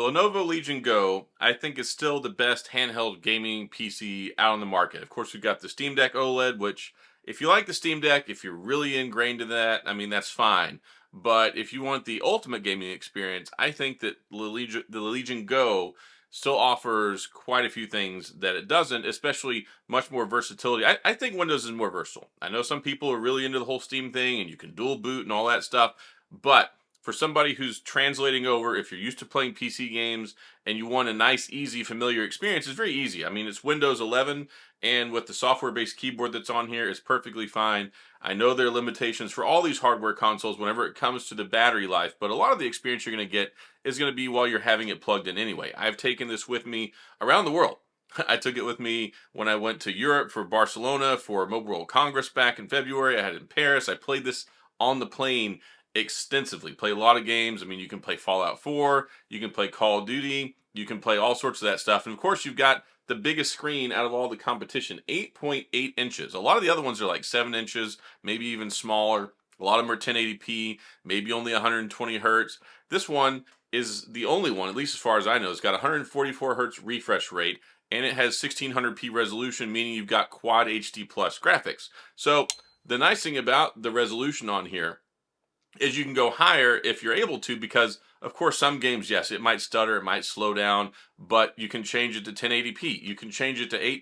Lenovo Legion Go, I think, is still the best handheld gaming PC out on the market. Of course, we've got the Steam Deck OLED, which, if you like the Steam Deck, if you're really ingrained in that, I mean, that's fine. But if you want the ultimate gaming experience, I think that the Legion Go still offers quite a few things that it doesn't, especially much more versatility. I think Windows is more versatile. I know some people are really into the whole Steam thing and you can dual boot and all that stuff, but for somebody who's translating over, if you're used to playing PC games and you want a nice, easy, familiar experience, it's very easy. I mean, it's Windows 11, and with the software-based keyboard that's on here, it's perfectly fine. I know there are limitations for all these hardware consoles whenever it comes to the battery life, but a lot of the experience you're going to get is going to be while you're having it plugged in anyway. I've taken this with me around the world. I took it with me when I went to Europe for Barcelona for Mobile World Congress back in February. I had it in Paris. I played this on the plane extensively. Play a lot of games. I mean, you can play Fallout 4, you can play Call of Duty, you can play all sorts of that stuff. And of course, you've got the biggest screen out of all the competition, 8.8 inches. A lot of the other ones are like 7 inches, maybe even smaller. A lot of them are 1080p, maybe only 120 hertz. This one is the only one, at least as far as I know, it's got 144 hertz refresh rate, and it has 1600p resolution, meaning you've got quad HD plus graphics. So the nice thing about the resolution on here is you can go higher if you're able to, because of course some games, yes, it might stutter, it might slow down, but you can change it to 1080p, you can change it to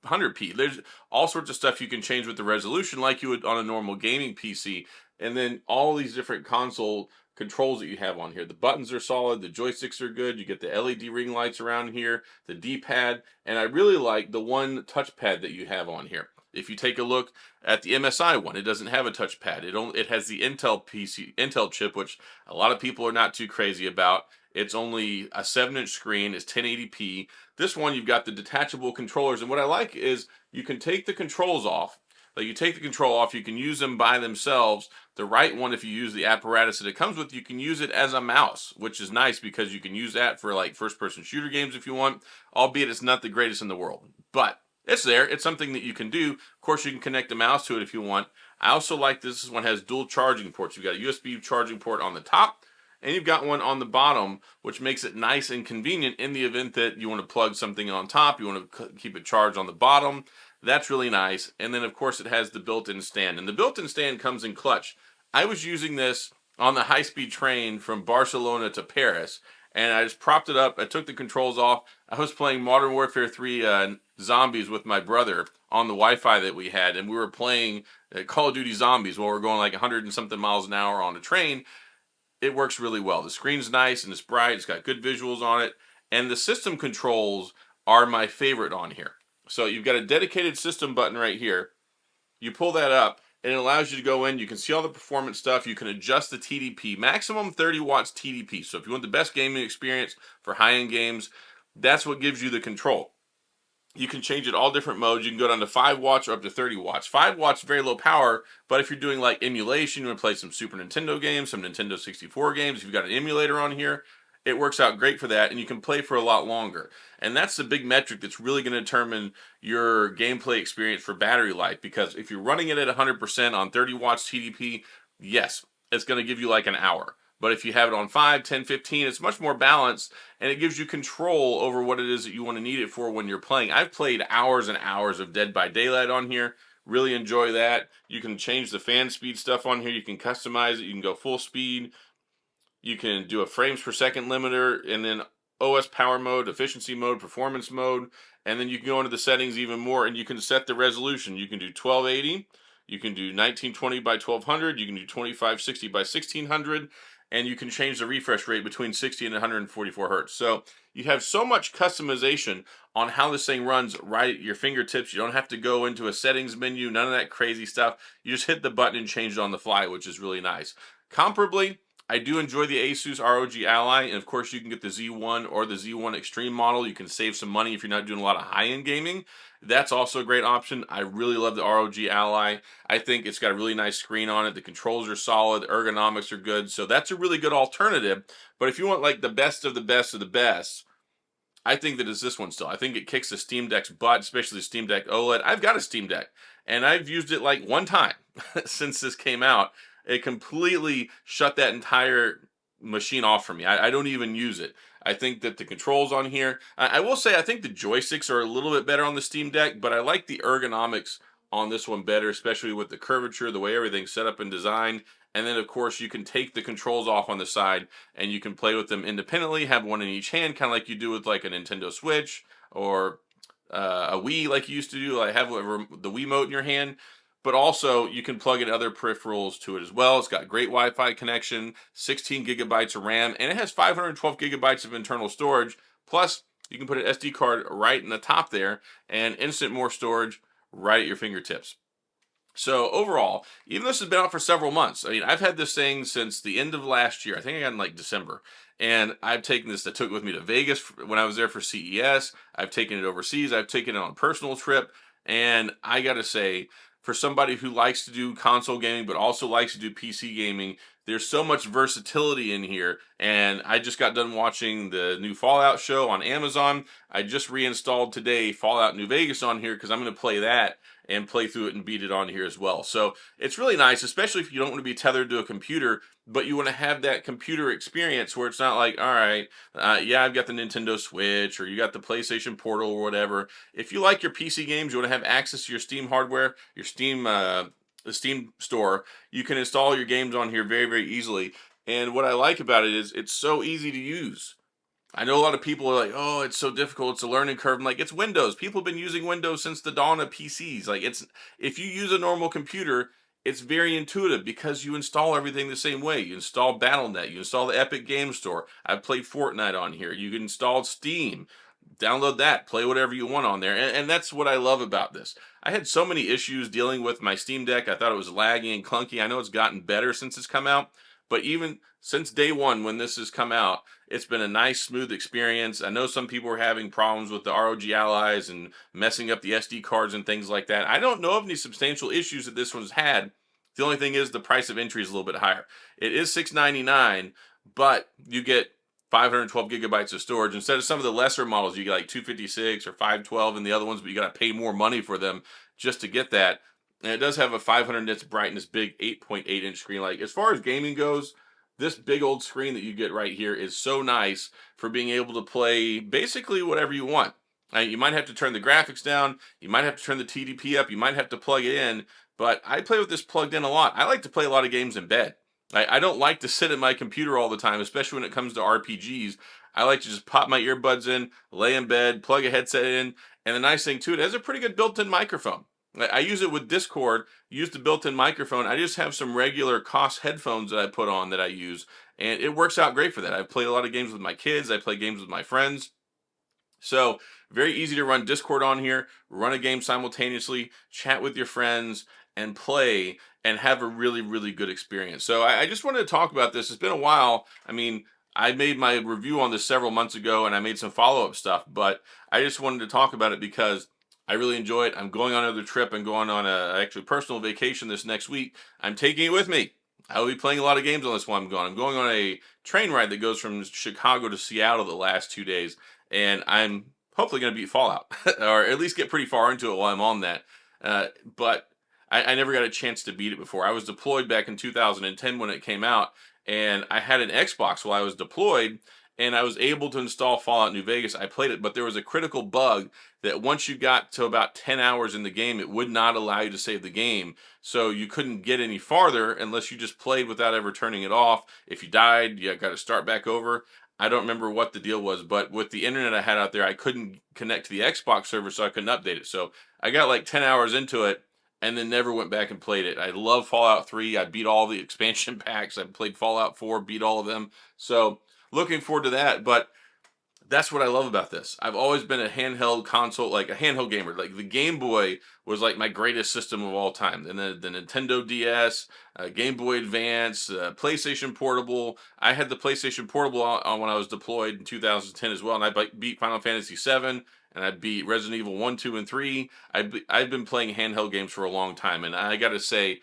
800p. There's all sorts of stuff you can change with the resolution like you would on a normal gaming PC. And then all these different console controls that you have on here. The buttons are solid, the joysticks are good, you get the LED ring lights around here, the D-pad, and I really like the one touchpad that you have on here. If you take a look at the MSI one, it doesn't have a touchpad. It has the Intel chip, which a lot of people are not too crazy about. It's only a 7-inch screen. It's 1080p. This one, you've got the detachable controllers, and what I like is you can take the controls off. Like, you take the control off, you can use them by themselves. The right one, if you use the apparatus that it comes with, you can use it as a mouse, which is nice because you can use that for like first-person shooter games if you want, albeit it's not the greatest in the world. But it's there. It's something that you can do. Of course, you can connect a mouse to it if you want. I also like this one has dual charging ports. You've got a USB charging port on the top, and you've got one on the bottom, which makes it nice and convenient in the event that you want to plug something on top, you want to keep it charged on the bottom. That's really nice. And then, of course, it has the built-in stand. And the built-in stand comes in clutch. I was using this on the high-speed train from Barcelona to Paris, and I just propped it up. I took the controls off. I was playing Modern Warfare 3 Zombies with my brother on the Wi-Fi that we had, and we were playing Call of Duty Zombies while we're going like 100 and something miles an hour on a train. It works really well. The screen's nice and it's bright. It's got good visuals on it, and the system controls are my favorite on here. So you've got a dedicated system button right here. You pull that up, and it allows you to go in. You can see all the performance stuff. You can adjust the TDP, maximum 30 watts TDP. So if you want the best gaming experience for high-end games, that's what gives you the control. You can change it all different modes. You can go down to 5 watts or up to 30 watts. 5 watts, very low power, but if you're doing like emulation, you want to play some Super Nintendo games, some Nintendo 64 games, if you've got an emulator on here, it works out great for that, and you can play for a lot longer. And that's the big metric that's really going to determine your gameplay experience for battery life, because if you're running it at 100% on 30 watts TDP, yes, it's going to give you like an hour. But if you have it on 5, 10, 15, it's much more balanced, and it gives you control over what it is that you want to need it for when you're playing. I've played hours and hours of Dead by Daylight on here. Really enjoy that. You can change the fan speed stuff on here. You can customize it. You can go full speed. You can do a frames per second limiter, and then OS power mode, efficiency mode, performance mode, and then you can go into the settings even more, and you can set the resolution. You can do 1280, you can do 1920 by 1200, you can do 2560 by 1600, and you can change the refresh rate between 60 and 144 hertz. So you have so much customization on how this thing runs right at your fingertips. You don't have to go into a settings menu, none of that crazy stuff. You just hit the button and change it on the fly, which is really nice. Comparably, I do enjoy the ASUS ROG Ally, and of course you can get the Z1 or the Z1 Extreme model. You can save some money if you're not doing a lot of high-end gaming. That's also a great option. I really love the ROG Ally. I think it's got a really nice screen on it. The controls are solid. The ergonomics are good. So that's a really good alternative. But if you want like the best of the best of the best, I think that it's this one still. I think it kicks the Steam Deck's butt, especially the Steam Deck OLED. I've got a Steam Deck, and I've used it like one time since this came out. It completely shut that entire machine off for me. I don't even use it. I think that the controls on here, I will say, I think the joysticks are a little bit better on the Steam Deck, but I like the ergonomics on this one better, especially with the curvature, the way everything's set up and designed. And then, of course, you can take the controls off on the side and you can play with them independently, have one in each hand, kind of like you do with like a Nintendo Switch or a Wii, like you used to do, like have the Wiimote in your hand. But also, you can plug in other peripherals to it as well. It's got great Wi-Fi connection, 16 gigabytes of RAM, and it has 512 gigabytes of internal storage. Plus, you can put an SD card right in the top there and instant more storage right at your fingertips. So overall, even though this has been out for several months, I mean, I've had this thing since the end of last year. I think I got it in like December. And I've taken this, I took it with me to Vegas when I was there for CES. I've taken it overseas. I've taken it on a personal trip. And I got to say, for somebody who likes to do console gaming, but also likes to do PC gaming, there's so much versatility in here. And I just got done watching the new Fallout show on Amazon. I just reinstalled today Fallout New Vegas on here because I'm going to play that and play through it and beat it on here as well. So it's really nice, especially if you don't want to be tethered to a computer, but you want to have that computer experience where it's not like, all right, yeah, I've got the Nintendo Switch or you got the PlayStation Portal or whatever. If you like your PC games, you want to have access to your Steam hardware, your Steam, the Steam store, you can install your games on here very, very easily. And what I like about it is it's so easy to use. I know a lot of people are like, oh, it's so difficult. It's a learning curve. I'm like, it's Windows. People have been using Windows since the dawn of PCs. Like, it's if you use a normal computer, it's very intuitive because you install everything the same way. You install Battle.net. You install the Epic Game Store. I've played Fortnite on here. You can install Steam. Download that. Play whatever you want on there. And that's what I love about this. I had so many issues dealing with my Steam Deck. I thought it was laggy and clunky. I know it's gotten better since it's come out. But even since day one when this has come out, it's been a nice, smooth experience. I know some people are having problems with the ROG Allies and messing up the SD cards and things like that. I don't know of any substantial issues that this one's had. The only thing is the price of entry is a little bit higher. It is $699, but you get 512 gigabytes of storage. Instead of some of the lesser models, you get like 256 or 512 and the other ones, but you got to pay more money for them just to get that. And it does have a 500 nits brightness, big 8.8 inch screen. Like, as far as gaming goes, this big old screen that you get right here is so nice for being able to play basically whatever you want. You might have to turn the graphics down. You might have to turn the TDP up. You might have to plug it in. But I play with this plugged in a lot. I like to play a lot of games in bed. I don't like to sit at my computer all the time, especially when it comes to RPGs. I like to just pop my earbuds in, lay in bed, plug a headset in. And the nice thing, too, it has a pretty good built-in microphone. I use it with Discord, use the built-in microphone. I just have some regular COS headphones that I put on that I use, and it works out great for that. I've played a lot of games with my kids. I play games with my friends. So very easy to run Discord on here, run a game simultaneously, chat with your friends, and play and have a really, really good experience. So I just wanted to talk about this. It's been a while. I mean, I made my review on this several months ago, and I made some follow-up stuff, but I just wanted to talk about it because I really enjoy it. I'm going on another trip and going on a actually personal vacation this next week. I'm taking it with me. I will be playing a lot of games on this while I'm gone. I'm going on a train ride that goes from Chicago to Seattle the last 2 days, and I'm hopefully going to beat Fallout, or at least get pretty far into it while I'm on that. But I never got a chance to beat it before. I was deployed back in 2010 when it came out, and I had an Xbox while I was deployed, and I was able to install Fallout New Vegas. I played it, but there was a critical bug that once you got to about 10 hours in the game, it would not allow you to save the game. So you couldn't get any farther unless you just played without ever turning it off. If you died, you got to start back over. I don't remember what the deal was, but with the internet I had out there, I couldn't connect to the Xbox server, so I couldn't update it. So I got like 10 hours into it and then never went back and played it. I love Fallout 3. I beat all the expansion packs. I played Fallout 4, beat all of them. So looking forward to that, but that's what I love about this. I've always been a handheld console, like a handheld gamer. Like the Game Boy was like my greatest system of all time. And then the Nintendo DS, Game Boy Advance, PlayStation Portable. I had the PlayStation Portable on when I was deployed in 2010 as well. And I beat Final Fantasy VII, and I beat Resident Evil 1, 2, and 3. I've been playing handheld games for a long time. And I got to say,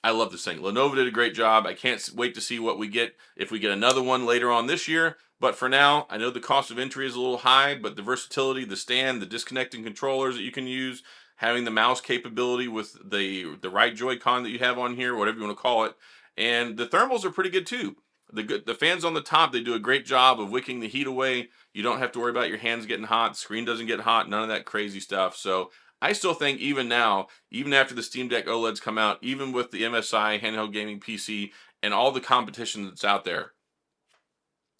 I love this thing. Lenovo did a great job. I can't wait to see what we get if we get another one later on this year. But for now, I know the cost of entry is a little high, but the versatility, the stand, the disconnecting controllers that you can use, having the mouse capability with the right Joy-Con that you have on here, whatever you want to call it, and the thermals are pretty good too. The fans on the top, they do a great job of wicking the heat away. You don't have to worry about your hands getting hot. The screen doesn't get hot. None of that crazy stuff. So I still think even now, even after the Steam Deck OLEDs come out, even with the MSI handheld gaming PC and all the competition that's out there,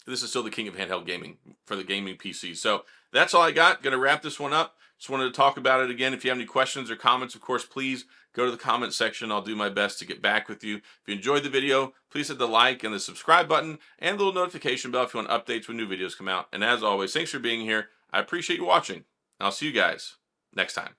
this is still the king of handheld gaming for the gaming PC. So that's all I got. Going to wrap this one up. Just wanted to talk about it again. If you have any questions or comments, of course, please go to the comment section. I'll do my best to get back with you. If you enjoyed the video, please hit the like and the subscribe button and the little notification bell if you want updates when new videos come out. And as always, thanks for being here. I appreciate you watching. I'll see you guys next time.